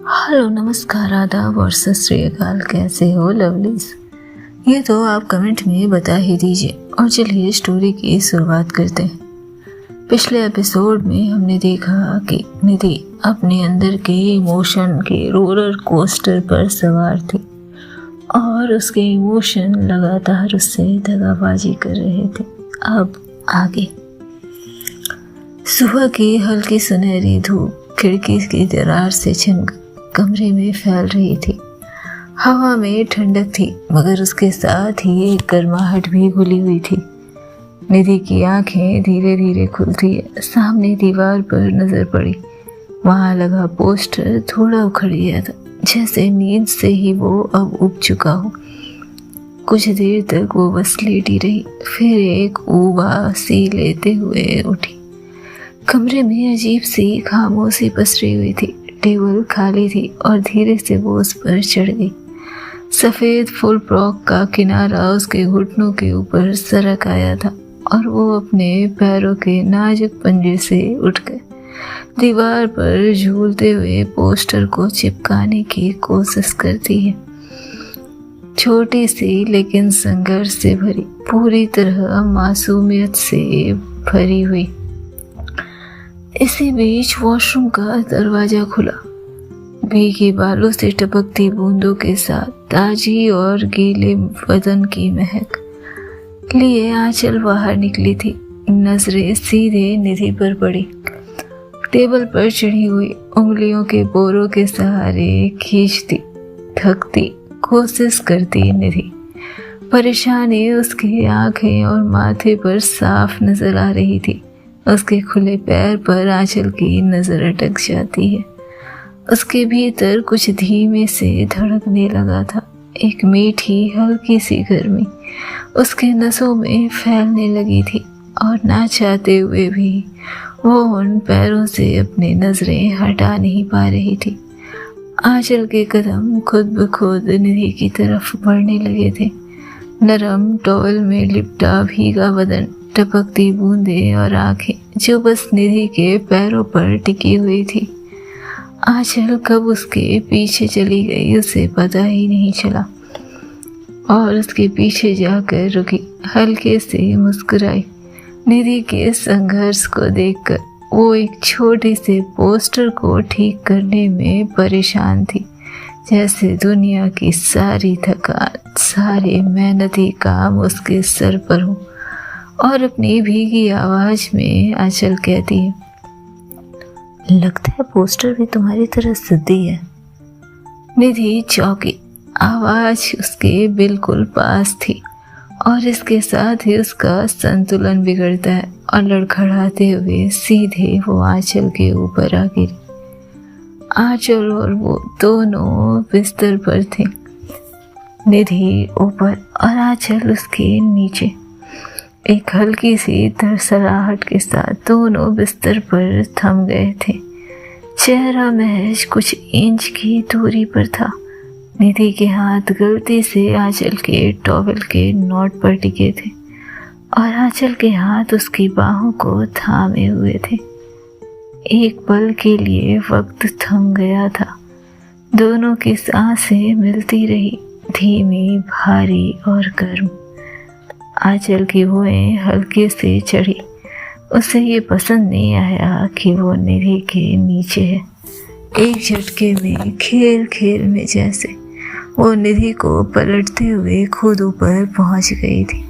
Hello, नमस्कार, आदाब और सत श्री अकाल। कैसे हो लवलीज? ये तो आप कमेंट में बता ही दीजिए। और चलिए स्टोरी की शुरुआत करते हैं। पिछले एपिसोड में हमने देखा कि निधि अपने अंदर के इमोशन के रोलर कोस्टर पर सवार थी और उसके इमोशन लगातार उससे दगाबाजी कर रहे थे। अब आगे। सुबह की हल्की सुनहरी धूप खिड़की की दरार से छिनकर कमरे में फैल रही थी। हवा में ठंडक थी, मगर उसके साथ ही एक गर्माहट भी घुली हुई थी। निधि की आंखें धीरे धीरे खुलती है। सामने दीवार पर नजर पड़ी। वहां लगा पोस्टर थोड़ा उखड़ गया था, जैसे नींद से ही वो अब उब चुका हो। कुछ देर तक वो बस लेटी रही, फिर एक उबासी लेते हुए उठी। कमरे में अजीब सी खामोशी पसरी हुई थी। टेबल खाली थी और धीरे से वो उस पर चढ़ गई। सफेद फुल फ्रॉक का किनारा उसके घुटनों के ऊपर सरक आया था और वो अपने पैरों के नाजुक पंजे से उठ गए। दीवार पर झूलते हुए पोस्टर को चिपकाने की कोशिश करती है। छोटी सी लेकिन संघर्ष से भरी, पूरी तरह मासूमियत से भरी हुई। इसी बीच वॉशरूम का दरवाजा खुला। भीगी बालों से टपकती बूंदों के साथ ताजी और गीले बदन की महक लिए आंचल बाहर निकली थी। नजरें सीधे निधि पर पड़ी। टेबल पर चढ़ी हुई उंगलियों के बोरों के सहारे खींचती थकती कोशिश करती निधि। परेशानी उसकी आंखें और माथे पर साफ नजर आ रही थी। उसके खुले पैर पर आंचल की नजर अटक जाती है। उसके भीतर कुछ धीमे से धड़कने लगा था। एक मीठी हल्की सी गर्मी उसके नसों में फैलने लगी थी और ना चाहते हुए भी वो उन पैरों से अपनी नजरें हटा नहीं पा रही थी। आंचल के कदम खुद ब खुद निधि की तरफ बढ़ने लगे थे। नरम टॉवल में लिपटा भीगा बदन, टपकती बूंदें और आंखें जो बस निधि के पैरों पर टिकी हुई थी। आंचल कब उसके पीछे चली गई उसे पता ही नहीं चला और उसके पीछे जाकर रुकी, हल्के से मुस्कुराई। निधि के संघर्ष को देखकर वो एक छोटे से पोस्टर को ठीक करने में परेशान थी, जैसे दुनिया की सारी थकान, सारे मेहनती काम उसके सर पर हो। और अपनी भीगी आवाज में आंचल कहती है, लगता है पोस्टर भी तुम्हारी तरह सिद्धि है। निधि चौंकी। आवाज उसके बिल्कुल पास थी और इसके साथ ही उसका संतुलन बिगड़ता है और लड़खड़ाते हुए सीधे वो आंचल के ऊपर आ गिरी। आंचल और वो दोनों बिस्तर पर थे। निधि ऊपर और आंचल उसके नीचे। एक हल्की सी तरसराहट के साथ दोनों बिस्तर पर थम गए थे। चेहरा महज कुछ इंच की दूरी पर था। निधि के हाथ गलती से आंचल के टॉवल के नॉट पर टिके थे और आंचल के हाथ उसकी बाहों को थामे हुए थे। एक पल के लिए वक्त थम गया था। दोनों की सांसें मिलती रही, धीमी, भारी और गर्म। आंचल की भुएं हल्के से चढ़ी। उसे ये पसंद नहीं आया कि वो निधि के नीचे है। एक झटके में, खेल खेल में जैसे वो निधि को पलटते हुए खुद ऊपर पहुंच गई थी।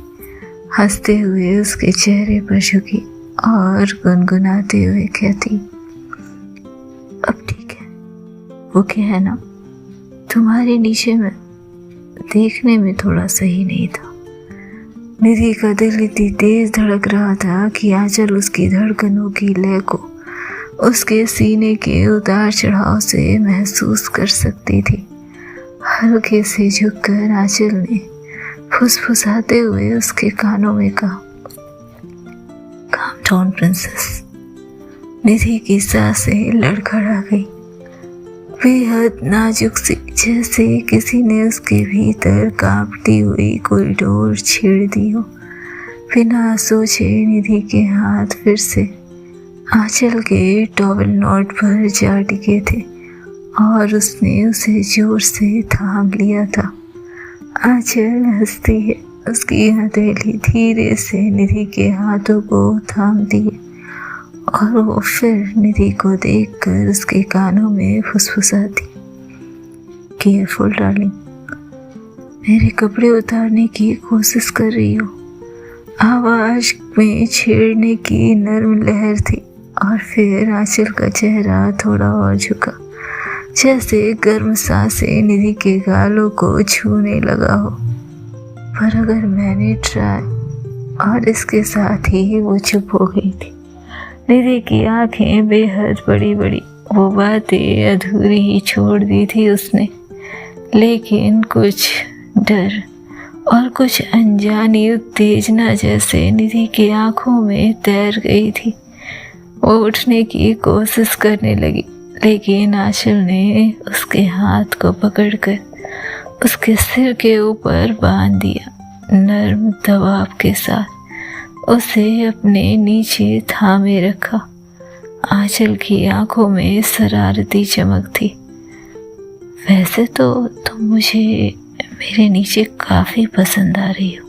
हंसते हुए उसके चेहरे पर झुकी और गुनगुनाते हुए कहती, अब ठीक है। वो क्या है ना, तुम्हारे नीचे में देखने में थोड़ा सही नहीं था। निधि का दिल इतनी तेज धड़क रहा था कि आंचल उसकी धड़कनों की लय को उसके सीने के उतार चढ़ाव से महसूस कर सकती थी। हल्के से झुककर आंचल ने फुसफुसाते हुए उसके कानों में कहा, काम डाउन प्रिंसेस। निधि की सांसें लड़खड़ा गई। बेहद नाजुक सी, जैसे किसी ने उसके भीतर कांपती हुई कोई डोर छेड़ दी हो। बिना सोचे निधि के हाथ फिर से आंचल के टॉवेल नोट पर जा टिके थे और उसने उसे जोर से थाम लिया था। आंचल हंसती है। उसकी हथेली धीरे से निधि के हाथों को थामती है और वो फिर निधि को देखकर उसके कानों में फुसफुसाती, केयरफुल डार्लिंग, मेरे कपड़े उतारने की कोशिश कर रही हो। आवाज में छेड़ने की नर्म लहर थी और फिर आंचल का चेहरा थोड़ा और झुका, जैसे गर्म सांसें निधि के गालों को छूने लगा हो। पर अगर मैंने ट्राई, और इसके साथ ही वो चुप हो गई थी। निधि की आंखें बेहद बड़ी बड़ी, वो बातें अधूरी ही छोड़ दी थी उसने, लेकिन कुछ डर और कुछ अनजानी उत्तेजना जैसे निधि की आंखों में तैर गई थी। वो उठने की कोशिश करने लगी, लेकिन आंचल ने उसके हाथ को पकड़कर उसके सिर के ऊपर बांध दिया। नर्म दबाव के साथ उसे अपने नीचे थामे रखा। आंचल की आंखों में शरारती चमक थी। वैसे तो तुम मुझे मेरे नीचे काफ़ी पसंद आ रही हो,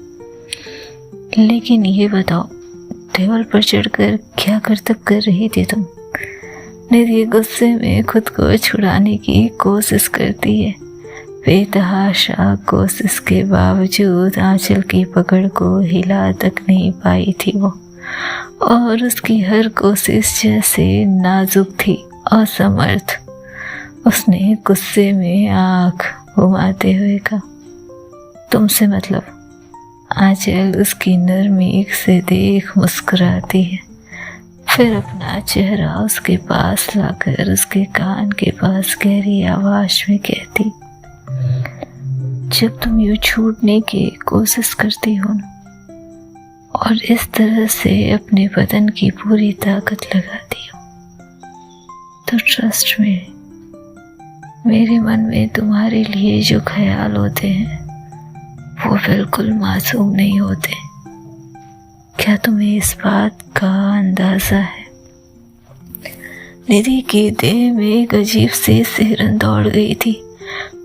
लेकिन ये बताओ, टेबल पर चढ़कर क्या करतब कर रही थी तुम? निधि गुस्से में खुद को छुड़ाने की कोशिश करती है। बेतहाशा कोशिश के बावजूद आंचल की पकड़ को हिला तक नहीं पाई थी वो, और उसकी हर कोशिश जैसे नाजुक थी, असमर्थ। उसने गुस्से में आँख घुमाते हुए कहा, तुमसे मतलब? आंचल उसकी नरमी से देख मुस्कुराती है, फिर अपना चेहरा उसके पास लाकर उसके कान के पास गहरी आवाज में कहती, जब तुम यूं छूटने की कोशिश करती हो ना, और इस तरह से अपने बदन की पूरी ताकत लगाती हो, तो ट्रस्ट में मेरे मन में तुम्हारे लिए जो ख्याल होते हैं वो बिल्कुल मासूम नहीं होते। क्या तुम्हें इस बात का अंदाजा है? निधि के देह में एक अजीब सी सिहरन दौड़ गई थी।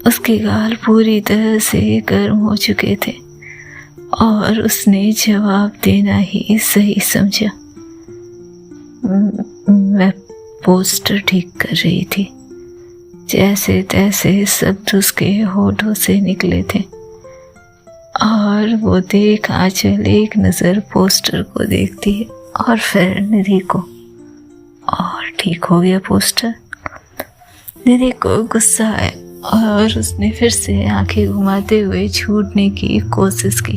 उसके गाल पूरी तरह से गर्म हो चुके थे और उसने जवाब देना ही सही समझा। मैं पोस्टर ठीक कर रही थी। जैसे तैसे शब्द उसके होठों से निकले थे और वो देख आंचल एक नज़र पोस्टर को देखती है और फिर निधि को। और ठीक हो गया पोस्टर। निधि को गुस्सा आया और उसने फिर से आंखें घुमाते हुए छूटने की कोशिश की।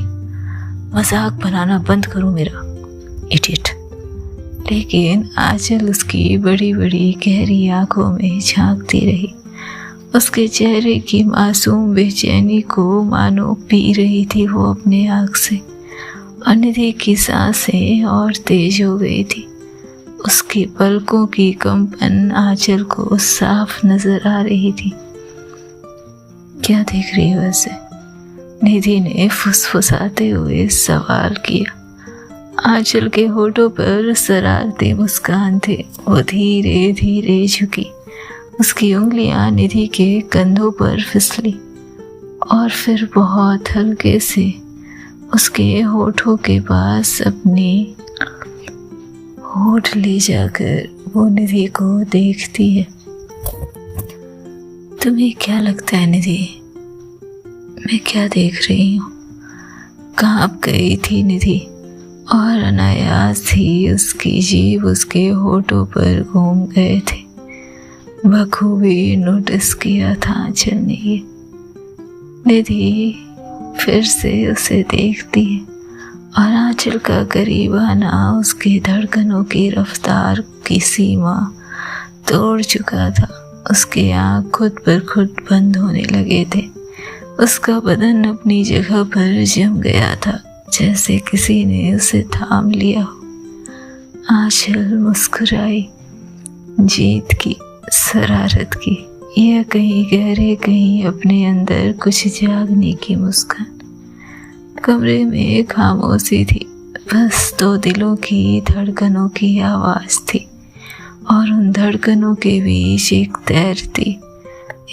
मजाक बनाना बंद करो मेरा, इडियट। लेकिन आंचल उसकी बड़ी बड़ी गहरी आंखों में झांकती रही। उसके चेहरे की मासूम बेचैनी को मानो पी रही थी वो अपने आँख से। और निधि की सांसें और तेज हो गई थी। उसकी पलकों की कंपन आंचल को साफ नजर आ रही थी। क्या देख रही हो ऐसे? निधि ने फुसफुसाते हुए सवाल किया। आंचल के होठों पर शरारती मुस्कान थे। वो धीरे धीरे झुकी। उसकी उंगलियां निधि के कंधों पर फिसली और फिर बहुत हल्के से उसके होठों के पास अपने होठ ले जाकर वो निधि को देखती है। तुम्हें क्या लगता है निधि, मैं क्या देख रही हूँ? कांप गई थी निधि और अनायास ही उसकी जीभ उसके होठों पर घूम गए थे। बखूबी नोटिस किया था आंचल ने ये। निधि फिर से उसे देखती है और आंचल का करीब आना उसकी धड़कनों की रफ्तार की सीमा तोड़ चुका था। उसके आँख खुद पर खुद बंद होने लगे थे। उसका बदन अपनी जगह पर जम गया था, जैसे किसी ने उसे थाम लिया हो। आंचल मुस्कुराई, जीत की, शरारत की, या कहीं गहरे कहीं अपने अंदर कुछ जागने की मुस्कान। कमरे में खामोशी थी, बस दो दिलों की धड़कनों की आवाज़ थी। और उन धड़कनों के बीच एक तैरती,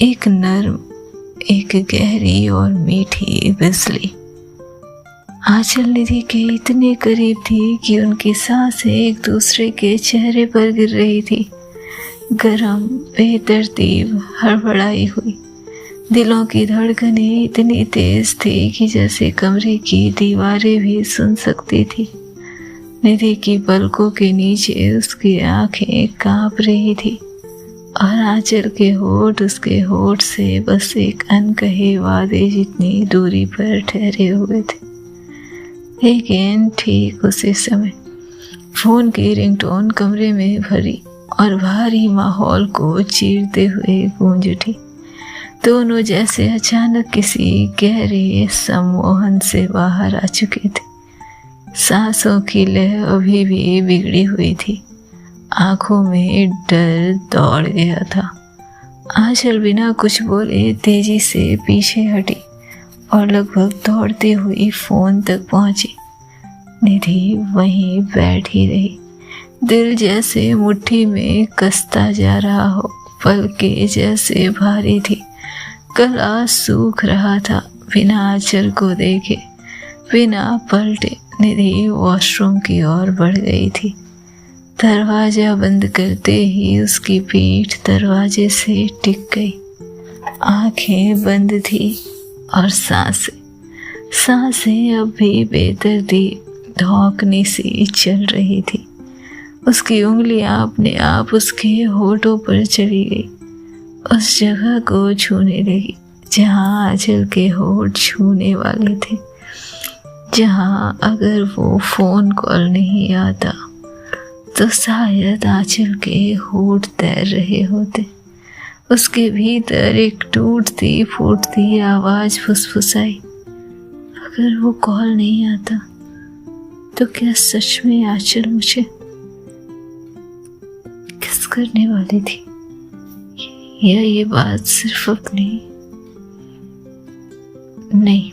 एक नर्म, एक गहरी और मीठी बिजली। आंचल निधि के इतने करीब थी कि उनकी सांसें एक दूसरे के चेहरे पर गिर रही थी। गरम, बेतरतीब, हड़बड़ाई हुई। दिलों की धड़कनें इतनी तेज थी कि जैसे कमरे की दीवारें भी सुन सकती थी। निधि की पलकों के नीचे उसकी आंखें कांप रही थी और आंचल के होठ उसके होठ से बस एक अनकहे वादे जितनी दूरी पर ठहरे हुए थे। लेकिन ठीक उसी समय फोन की रिंगटोन कमरे में भरी और भारी माहौल को चीरते हुए गूंज उठी। दोनों जैसे अचानक किसी गहरे सम्मोहन से बाहर आ चुके थे। सांसों की लय अभी भी बिगड़ी हुई थी। आंखों में डर दौड़ गया था। आंचल बिना कुछ बोले तेजी से पीछे हटी और लगभग दौड़ती हुई फोन तक पहुंची। निधि वहीं बैठी रही, दिल जैसे मुट्ठी में कसता जा रहा हो, पलकें जैसे भारी थी, गला सूख रहा था। बिना आंचल को देखे, बिना पलटे निधि वॉशरूम की ओर बढ़ गई थी। दरवाजा बंद करते ही उसकी पीठ दरवाजे से टिक गई। आंखें बंद थी और सांसें अब भी बेदर्दी धौंकनी सी चल रही थी। उसकी उंगलियां अपने आप उसके होठों पर चली गई, उस जगह को छूने लगी जहां आंचल के होठ छूने वाले थे, जहां अगर वो फोन कॉल नहीं आता तो शायद आंचल के होठ तैर रहे होते। उसके भीतर एक टूटती फूटती आवाज फुसफुसाई, अगर वो कॉल नहीं आता तो क्या सच में आंचल मुझे किस करने वाली थी, या ये बात सिर्फ अपनी नहीं।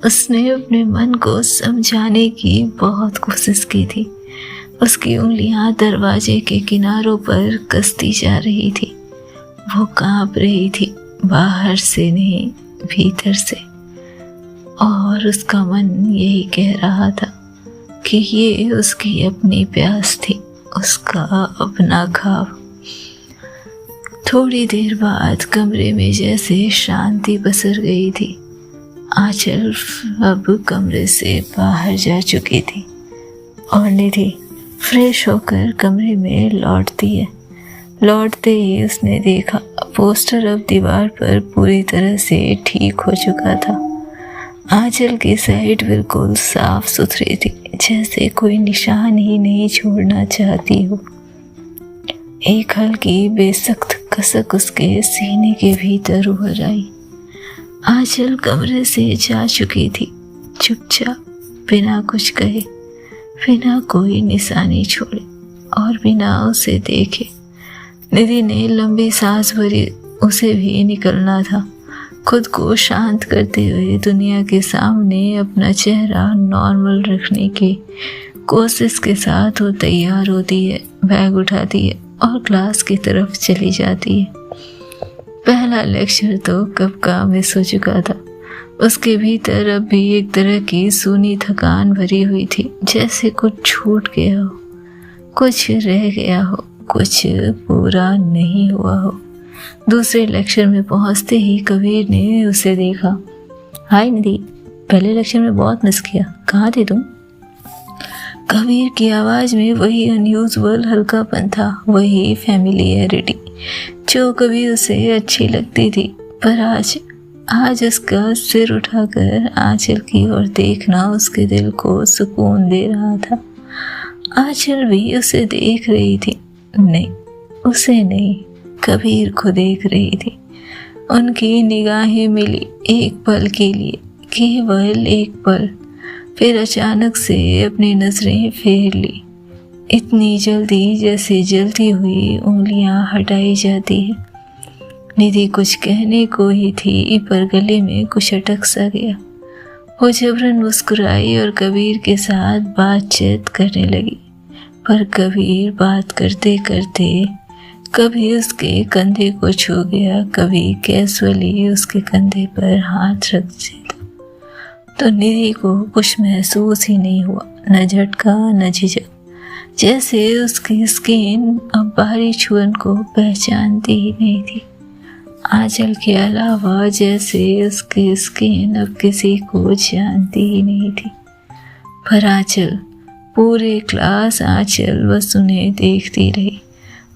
उसने अपने मन को समझाने की बहुत कोशिश की थी। उसकी उंगलियां दरवाजे के किनारों पर कसती जा रही थी। वो कांप रही थी, बाहर से नहीं, भीतर से। और उसका मन यही कह रहा था कि ये उसकी अपनी प्यास थी, उसका अपना ख्वाब। थोड़ी देर बाद कमरे में जैसे शांति पसर गई थी। आंचल अब कमरे से बाहर जा चुकी थी और निधि फ्रेश होकर कमरे में लौटती है। लौटते ही उसने देखा पोस्टर अब दीवार पर पूरी तरह से ठीक हो चुका था। आंचल की साइड बिल्कुल साफ सुथरी थी, जैसे कोई निशान ही नहीं छोड़ना चाहती हो। एक हल्की बेसख्त कसक उसके सीने के भीतर उभर आई। आंचल कमरे से जा चुकी थी, चुपचाप, बिना कुछ कहे, बिना कोई निशानी छोड़े और बिना उसे देखे। निधि ने लंबी सांस भरी, उसे भी निकलना था। खुद को शांत करते हुए दुनिया के सामने अपना चेहरा नॉर्मल रखने की कोशिश के साथ वो तैयार होती है, बैग उठाती है और क्लास की तरफ चली जाती है। पहला लेक्चर तो कब का मिस हो चुका था। उसके भीतर अब भी एक तरह की सूनी थकान भरी हुई थी, जैसे कुछ छूट गया हो, कुछ रह गया हो, कुछ पूरा नहीं हुआ हो। दूसरे लेक्चर में पहुंचते ही कबीर ने उसे देखा। हाय निधि, पहले लेक्चर में बहुत मिस किया, कहाँ थे तुम? कबीर की आवाज़ में वही अनयूजुअल हल्कापन था, वही फैमिलियरिटी जो कभी उसे अच्छी लगती थी। पर आज उसका सिर उठाकर आंचल की ओर देखना उसके दिल को सुकून दे रहा था। आंचल भी उसे देख रही थी, नहीं, उसे नहीं, कबीर को देख रही थी। उनकी निगाहें मिली एक पल के लिए, केवल एक पल, फिर अचानक से अपनी नजरें फेर ली, इतनी जल्दी जैसे जलती हुई उंगलियां हटाई जाती है। निधि कुछ कहने को ही थी, पर गले में कुछ अटक सा गया। वो जबरन मुस्कुराई और कबीर के साथ बातचीत करने लगी। पर कबीर बात करते करते कभी उसके कंधे को छू गया, कभी कैजुअली उसके कंधे पर हाथ रख देता, तो निधि को कुछ महसूस ही नहीं हुआ, न झटका न झिझक, जैसे उसकी स्किन अब बाहरी छुअन को पहचानती ही नहीं थी। आंचल के अलावा जैसे उसकी स्किन अब किसी को जानती ही नहीं थी। पर आंचल, पूरे क्लास आंचल बस उन्हें देखती रही।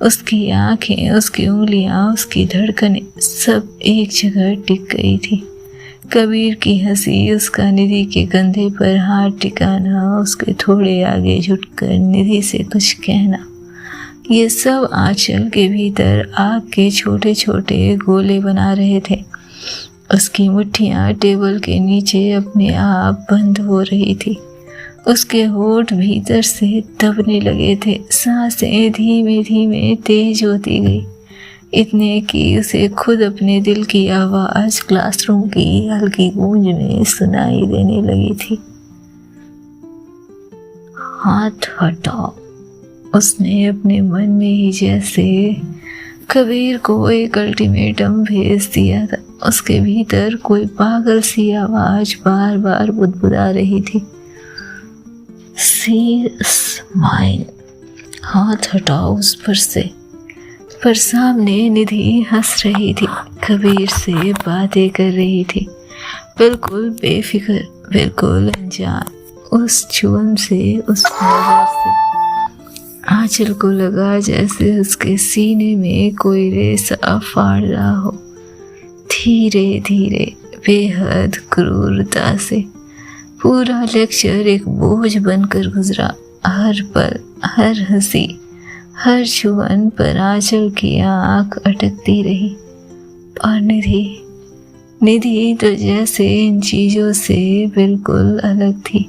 उसकी आंखें, उसकी उंगलियां, उसकी धड़कनें सब एक जगह टिक गई थी। कबीर की हंसी, उसका निधि के कंधे पर हाथ टिकाना, उसके थोड़े आगे झुककर निधि से कुछ कहना, ये सब आंचल के भीतर आग के छोटे छोटे गोले बना रहे थे। उसकी मुट्ठियां टेबल के नीचे अपने आप बंद हो रही थी। उसके होठ भीतर से दबने लगे थे। सांसें धीमे धीमे तेज होती गई, इतने कि उसे खुद अपने दिल की आवाज क्लासरूम की हल्की गूंज में सुनाई देने लगी थी। हाथ हटाओ, उसने अपने मन में ही जैसे कबीर को एक अल्टीमेटम भेज दिया था। उसके भीतर कोई पागल सी आवाज बार बार बुदबुदा रही थी, स्माइल, हाथ हटाओ उस पर से। पर सामने निधि हंस रही थी, कबीर से बातें कर रही थी, बिल्कुल बेफिक्र, बिल्कुल अनजान, उस छुअन से, उस नजर से। आंचल को लगा जैसे उसके सीने में कोई रेसा फाड़ रहा हो, धीरे धीरे, बेहद क्रूरता से। पूरा लेक्चर एक बोझ बनकर गुजरा। हर पल, हर हंसी, हर छुअन पर आंचल की आंख अटकती रही। और निधि तो जैसे इन चीजों से बिल्कुल अलग थी।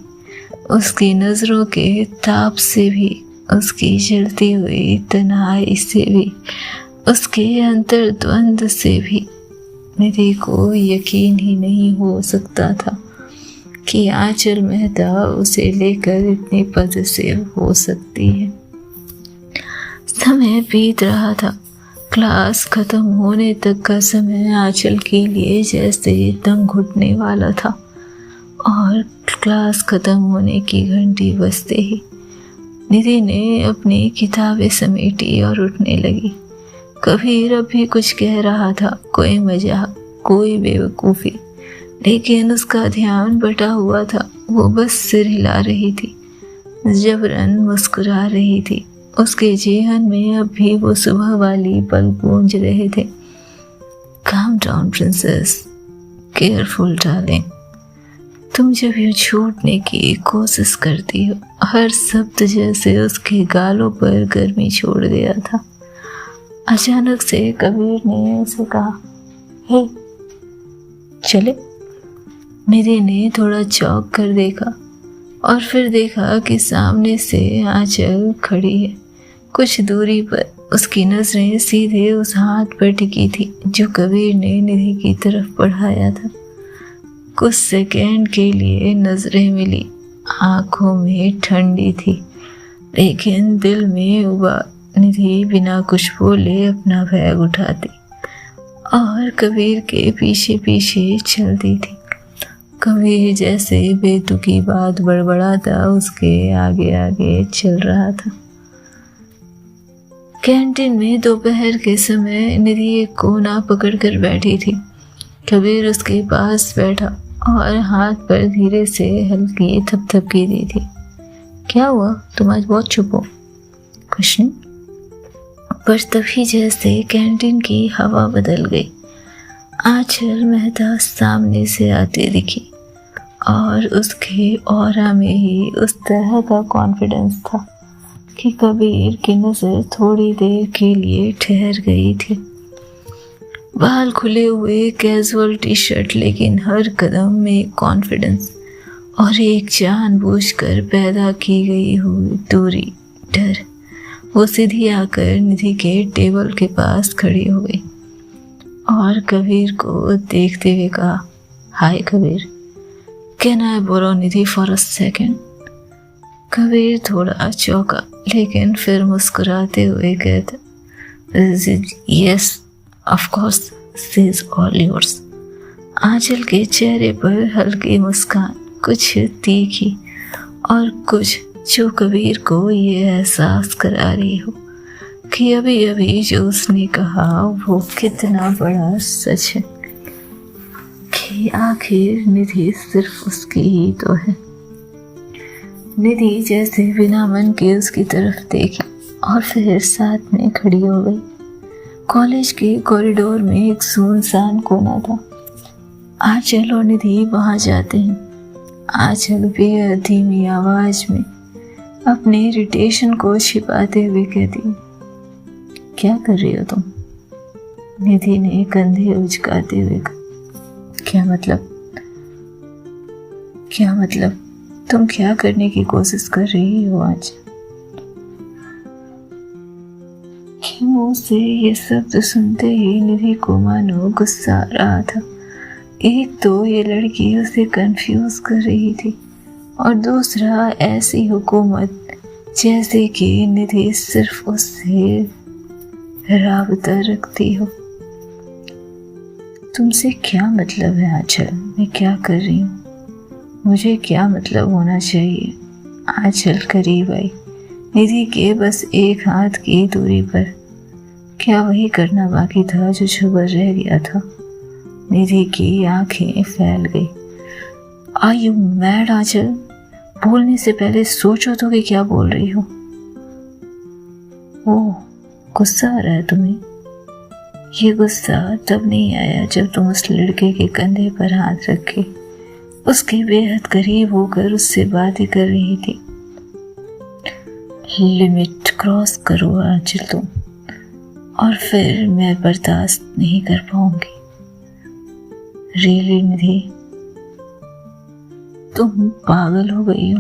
उसकी नजरों के ताप से भी, उसकी जलती हुई तन्हाई से भी, उसके अंतर्द्वंद से भी निधि को यकीन ही नहीं हो सकता था कि आंचल मेहता उसे लेकर इतनी पॉजिटिव हो सकती है। समय बीत रहा था। क्लास खत्म होने तक का समय आंचल के लिए जैसे दम घुटने वाला था, और क्लास खत्म होने की घंटी बजते ही निधि ने अपनी किताबें समेटी और उठने लगी। कबीर अभी कुछ कह रहा था, कोई मजाक, कोई बेवकूफ़ी, लेकिन उसका ध्यान बटा हुआ था। वो बस सिर हिला रही थी, जबरन मुस्कुरा रही थी। उसके जेहन में अब भी वो सुबह वाली पल गूंज रहे थे। Calm down princess, careful darling. तुम जब यूं छूटने की कोशिश करती हो, हर शब्द जैसे उसके गालों पर गर्मी छोड़ गया था। अचानक से कबीर ने उसे कहा, हे चले। निधि ने थोड़ा चौंक कर देखा और फिर देखा कि सामने से आंचल खड़ी है। कुछ दूरी पर उसकी नजरें सीधे उस हाथ पर टिकी थी जो कबीर ने निधि की तरफ बढ़ाया था। कुछ सेकंड के लिए नजरें मिली, आंखों में ठंडी थी, लेकिन दिल में उबाल। निधि बिना कुछ बोले अपना बैग उठाती और कबीर के पीछे पीछे चलती थी। कबीर जैसे बेतुकी बात बड़बड़ाता उसके आगे आगे चल रहा था। कैंटीन में दोपहर के समय निधि एक कोना पकड़कर बैठी थी। कबीर उसके पास बैठा और हाथ पर धीरे से हल्की थपथपकी दी थी। क्या हुआ, तुम आज बहुत चुप हो? कुछ नहीं। पर तभी जैसे कैंटीन की हवा बदल गई। आंचल मेहता सामने से आती दिखी और उसके ऑरा में ही उस तरह का कॉन्फिडेंस था कि कबीर की नजर थोड़ी देर के लिए ठहर गई थी। बाल खुले हुए, कैजुअल टी शर्ट, लेकिन हर कदम में कॉन्फिडेंस और एक जानबूझकर पैदा की गई हुई दूरी, डर। वो सीधी आकर निधि के टेबल के पास खड़ी हो गई और कबीर को देखते हुए कहा, hi Kabir, can I borrow Nidhi for a second? Kabir थोड़ा चौंका लेकिन फिर मुस्कुराते हुए कहता, yes of course, this is all yours. Aanchal के चेहरे पर हल्की मुस्कान, कुछ तीखी और कुछ जो कबीर को ये एहसास करा रही हो कि अभी अभी जो उसने कहा वो कितना बड़ा सच है, कि आखिर निधि सिर्फ उसकी ही तो है। निधि जैसे बिना मन के उसकी तरफ देखी और फिर साथ में खड़ी हो गई। कॉलेज के कॉरिडोर में एक सुनसान कोना था। आंचल और निधि वहां जाते हैं। आंचल बेहद धीमी आवाज में अपने इरिटेशन को छिपाते हुए कहती, क्या कर रही हो तुम? निधि ने कंधे उचकाते हुए कहा, क्या मतलब तुम क्या करने की कोशिश कर रही हो आज? मुंह से ये शब्द सुनते ही निधि को मानो गुस्सा आ रहा था। एक तो ये लड़की उसे कंफ्यूज कर रही थी और दूसरा ऐसी हुकूमत जैसे कि निधि सिर्फ उससे राबता रखती हो। तुमसे क्या मतलब है आंचल, मैं क्या कर रही हूँ? मुझे क्या मतलब होना चाहिए? आंचल करीब आई, निधि के बस एक हाथ की दूरी पर। क्या वही करना बाकी था जो छुपा रह गया था? निधि की आंखें फैल गई। आर यू मैड आंचल? बोलने से पहले सोचो तो कि क्या बोल रही हो। ओह, गुस्सा आ रहा है तुम्हें? ये गुस्सा तब नहीं आया जब तुम उस लड़के के कंधे पर हाथ रखे उसके बेहद करीब होकर उससे बातें कर रही थी। लिमिट क्रॉस करो आंचल तुम, और फिर मैं बर्दाश्त नहीं कर पाऊंगी। रियली निधि, तुम पागल हो गई हो।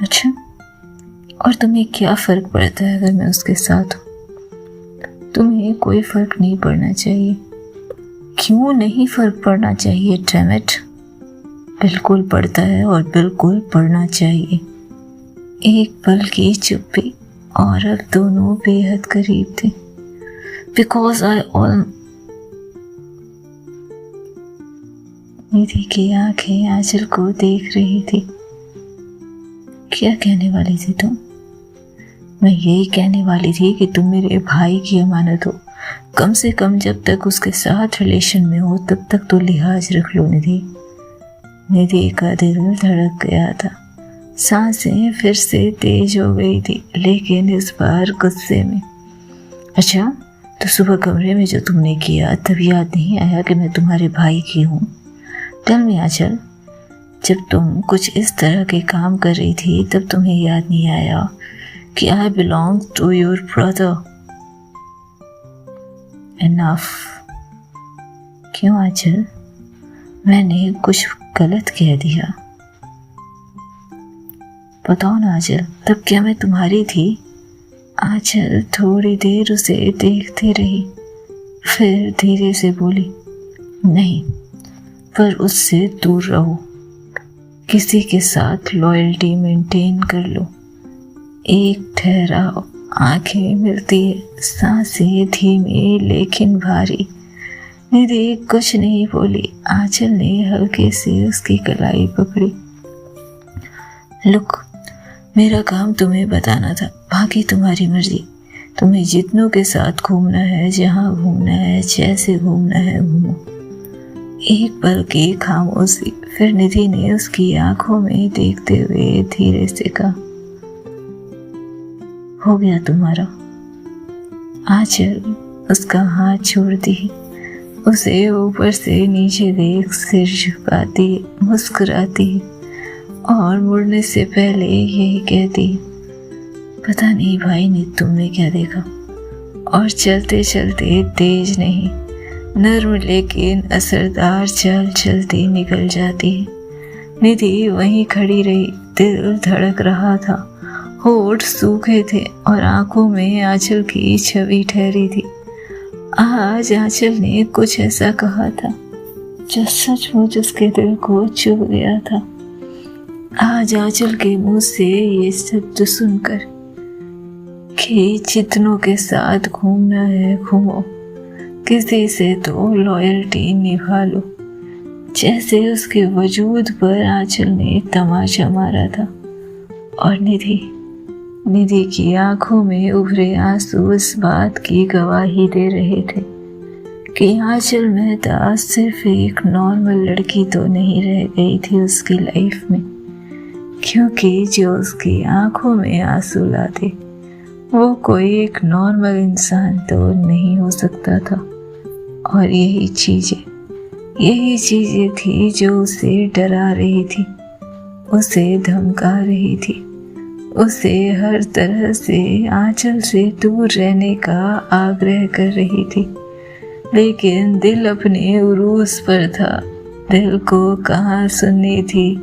अच्छा, और तुम्हें क्या फर्क पड़ता है अगर मैं उसके साथ हूं? तुम्हें कोई फर्क नहीं पड़ना चाहिए। क्यों नहीं फर्क पड़ना चाहिए? डैम इट, बिल्कुल पड़ता है और बिल्कुल पड़ना चाहिए। एक पल की चुप्पी और अब दोनों बेहद करीब थे। बिकॉज आई ऑल निधि की आंखें आंचल को देख रही थी। क्या कहने वाली थी तुम? मैं यही कहने वाली थी कि तुम मेरे भाई की अमानत हो। कम से कम जब तक उसके साथ रिलेशन में हो तब तक तो लिहाज रख लो निधि। निधि का दिल धड़क गया था। सांसें फिर से तेज हो गई थी, लेकिन इस बार गुस्से में। अच्छा, तो सुबह कमरे में जो तुमने किया तब याद नहीं आया कि मैं तुम्हारे भाई की हूँ? टेल मी आंचल, जब तुम कुछ इस तरह के काम कर रही थी तब तुम्हें याद नहीं आया कि I belong to your brother? Enough. क्यों आंचल, मैंने कुछ गलत कह दिया? बताओ ना आंचल, तब क्या मैं तुम्हारी थी? आंचल थोड़ी देर उसे देखती रही, फिर धीरे से बोली, नहीं, पर उससे दूर रहो। किसी के साथ लॉयल्टी मेंटेन कर लो। एक ठहराव, आंखें मिलती है, सांसें धीमी लेकिन भारी। निधि कुछ नहीं बोली। आंचल ने हल्के से उसकी कलाई पकड़ी। लुक, मेरा काम तुम्हें बताना था, बाकी तुम्हारी मर्जी। तुम्हें जितनों के साथ घूमना है, जहाँ घूमना है, जैसे घूमना है घूमो। एक पल की खामोशी, फिर निधि ने उसकी आंखों में देखते हुए धीरे से कहा, हो गया तुम्हारा। आंचल उसका हाथ छोड़ती, उसे ऊपर से नीचे देख सिर झुकाती, मुस्कुराती और मुड़ने से पहले यही कहती, पता नहीं भाई ने तुमने क्या देखा। और चलते चलते तेज नहीं, नर्म लेकिन असरदार चाल चलती निकल जाती है। निधि वहीं खड़ी रही, दिल धड़क रहा था, होठ सूखे थे और आंखों में आंचल की छवि ठहरी थी। आज आंचल ने कुछ ऐसा कहा था जो सचमुच उसके दिल को चुभ गया था। आज आंचल के मुंह से ये शब्द सुनकर कि जितनों के साथ घूमना है घूमो, किसी से तो लॉयल्टी निभा लो, जैसे उसके वजूद पर आंचल ने तमाचा मारा था। और निधि की आंखों में उभरे आंसू इस बात की गवाही दे रहे थे कि आंचल मेहता सिर्फ एक नॉर्मल लड़की तो नहीं रह गई थी उसकी लाइफ में, क्योंकि जो उसकी आंखों में आंसू लाते वो कोई एक नॉर्मल इंसान तो नहीं हो सकता था। और यही चीजें थी जो उसे डरा रही थी, उसे धमका रही थी, उसे हर तरह से आंचल से दूर रहने का आग्रह कर रही थी। लेकिन दिल अपने उरूस पर था, दिल को कहाँ सुननी थी,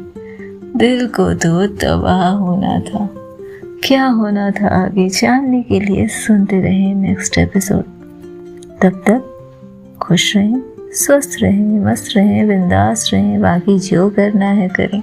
दिल को तो तबाह होना था। क्या होना था आगे जानने के लिए सुनते रहें नेक्स्ट एपिसोड। तब तक खुश रहें, स्वस्थ रहें, मस्त रहें, बिंदास रहें, बाकी जो करना है करें।